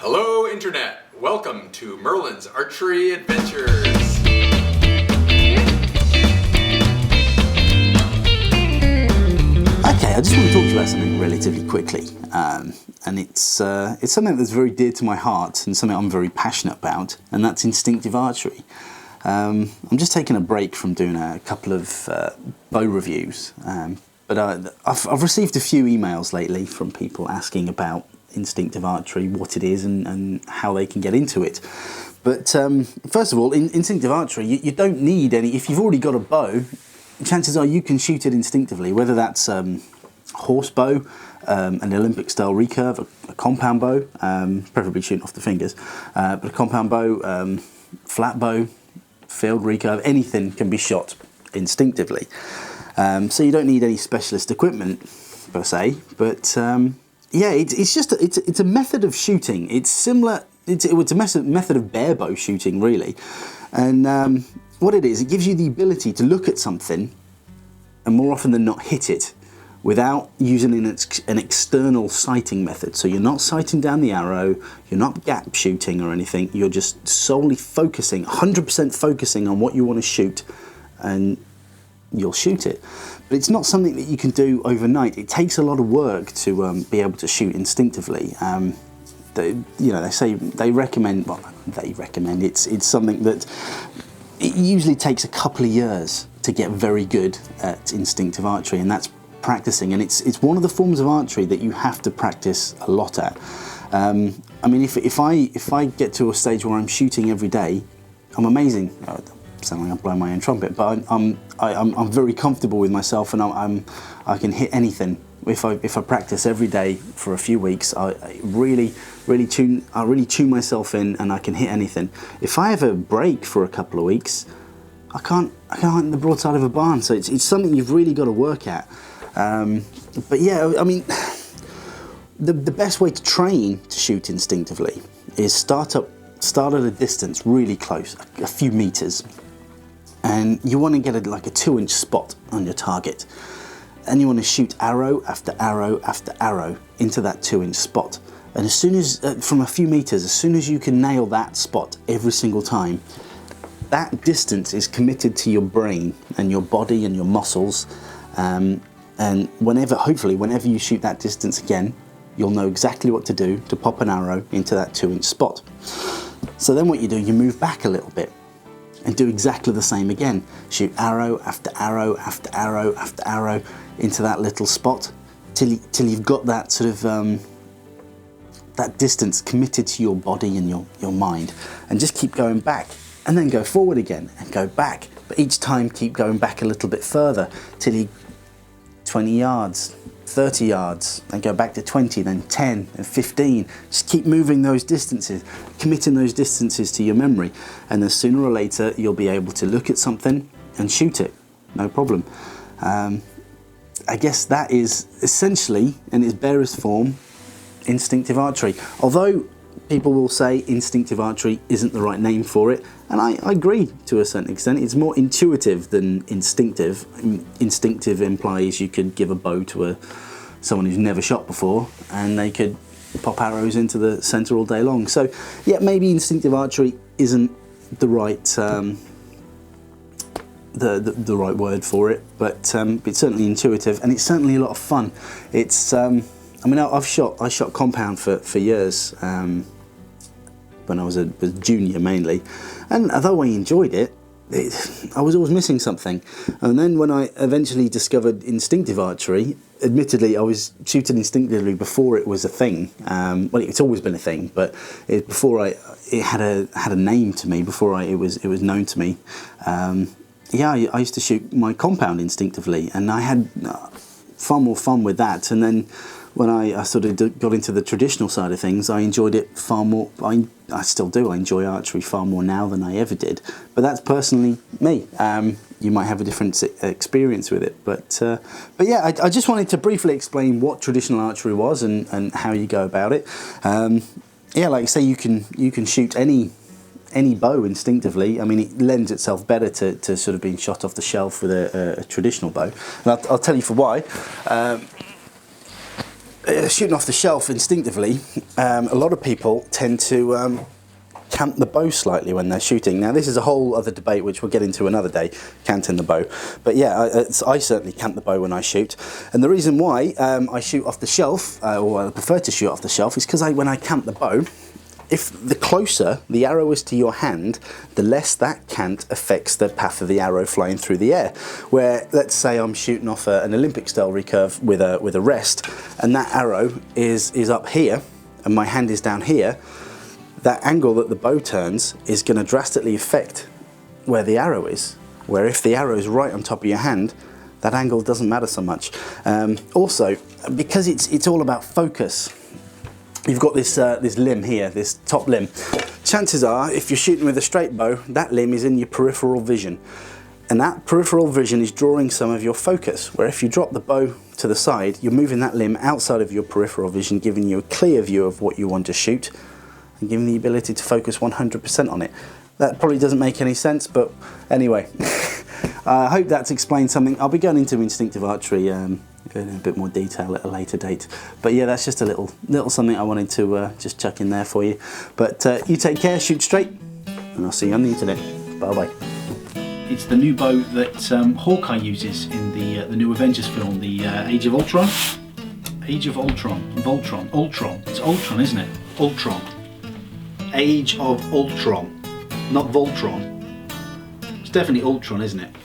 Hello Internet! Welcome to Merlin's Archery Adventures! Okay, I just want to talk to you about something relatively quickly, and it's something that's very dear to my heart and something I'm very passionate about, and that's instinctive archery. I'm just taking a break from doing a couple of bow reviews, but I've received a few emails lately from people asking about instinctive archery, what it is and how they can get into it. But first of all, in instinctive archery, you don't need any. If you've already got a bow, chances are you can shoot it instinctively, whether that's horse bow, an Olympic style recurve, a compound bow, preferably shooting off the fingers, but a compound bow, flat bow, field recurve, anything can be shot instinctively. So you don't need any specialist equipment per se, but yeah, it's a method of shooting. It's similar. It's a method of bare bow shooting, really. And what it is, it gives you the ability to look at something and more often than not hit it without using an external sighting method. So you're not sighting down the arrow, you're not gap shooting or anything, you're just solely focusing, 100% focusing on what you want to shoot, and you'll shoot it. But it's not something that you can do overnight. It takes a lot of work to be able to shoot instinctively. They recommend it's something that it usually takes a couple of years to get very good at instinctive archery, and that's practicing. And it's one of the forms of archery that you have to practice a lot at. I mean, if I get to a stage where I'm shooting every day, I'm amazing. Sound like I'm blowing my own trumpet, but I'm very comfortable with myself, and I can hit anything. If I practice every day for a few weeks, I really tune myself in, and I can hit anything. If I have a break for a couple of weeks, I can't hit the broadside of a barn. So it's something you've really got to work at. But yeah, I mean, the best way to train to shoot instinctively is start at a distance really close, a few meters, and you want to get like a 2-inch spot on your target. And you want to shoot arrow after arrow after arrow into that 2-inch spot. And as soon as, from a few meters, as soon as you can nail that spot every single time, that distance is committed to your brain and your body and your muscles. And hopefully whenever you shoot that distance again, you'll know exactly what to do to pop an arrow into that 2-inch spot. So then what you do, you move back a little bit and do exactly the same again. Shoot arrow after arrow after arrow after arrow into that little spot till you've got that sort of that distance committed to your body and your mind, and just keep going back, and then go forward again and go back, but each time keep going back a little bit further till you 20 yards, 30 yards, then go back to 20, then 10 and 15. Just keep moving those distances, committing those distances to your memory, and then sooner or later you'll be able to look at something and shoot it, no problem. I guess that is essentially, in its barest form, instinctive archery. Although people will say instinctive archery isn't the right name for it, and I agree to a certain extent. It's more intuitive than instinctive. Instinctive implies you could give a bow to someone who's never shot before, and they could pop arrows into the center all day long. So yeah, maybe instinctive archery isn't the right the right word for it, but it's certainly intuitive, and it's certainly a lot of fun. It's I mean, I shot compound for years when I was a junior mainly, and although I enjoyed it, I was always missing something. And then when I eventually discovered instinctive archery, admittedly I was shooting instinctively before it was a thing. Well, it's always been a thing, but before it had a name to me, before it was known to me. Yeah, I used to shoot my compound instinctively, and I had far more fun with that. And then when I sort of got into the traditional side of things, I enjoyed it far more. I still do. I enjoy archery far more now than I ever did. But that's personally me. You might have a different experience with it. But yeah, I just wanted to briefly explain what traditional archery was and how you go about it. Yeah, like I say, you can shoot any bow instinctively. I mean, it lends itself better to sort of being shot off the shelf with a traditional bow. And I'll tell you for why. shooting off the shelf instinctively, a lot of people tend to cant the bow slightly when they're shooting. Now this is a whole other debate which we'll get into another day, canting the bow. But yeah, I certainly cant the bow when I shoot. And the reason why I shoot off the shelf, or I prefer to shoot off the shelf, is because when I cant the bow, if the closer the arrow is to your hand, the less that cant affects the path of the arrow flying through the air. Where, let's say I'm shooting off an Olympic style recurve with a rest, and that arrow is up here, and my hand is down here, that angle that the bow turns is going to drastically affect where the arrow is. Where if the arrow is right on top of your hand, that angle doesn't matter so much. Also, because it's all about focus, you've got this limb here, this top limb. Chances are, if you're shooting with a straight bow, that limb is in your peripheral vision. And that peripheral vision is drawing some of your focus, where if you drop the bow to the side, you're moving that limb outside of your peripheral vision, giving you a clear view of what you want to shoot, and giving the ability to focus 100% on it. That probably doesn't make any sense, but anyway. I hope that's explained something. I'll be going into instinctive archery in a bit more detail at a later date. But yeah, that's just a little something I wanted to just chuck in there for you. But you take care, shoot straight, and I'll see you on the internet. Bye-bye. It's the new bow that Hawkeye uses in the new Avengers film, the Age of Ultron. Age of Ultron. Voltron. Ultron. It's Ultron, isn't it? Ultron. Age of Ultron. Not Voltron. It's definitely Ultron, isn't it?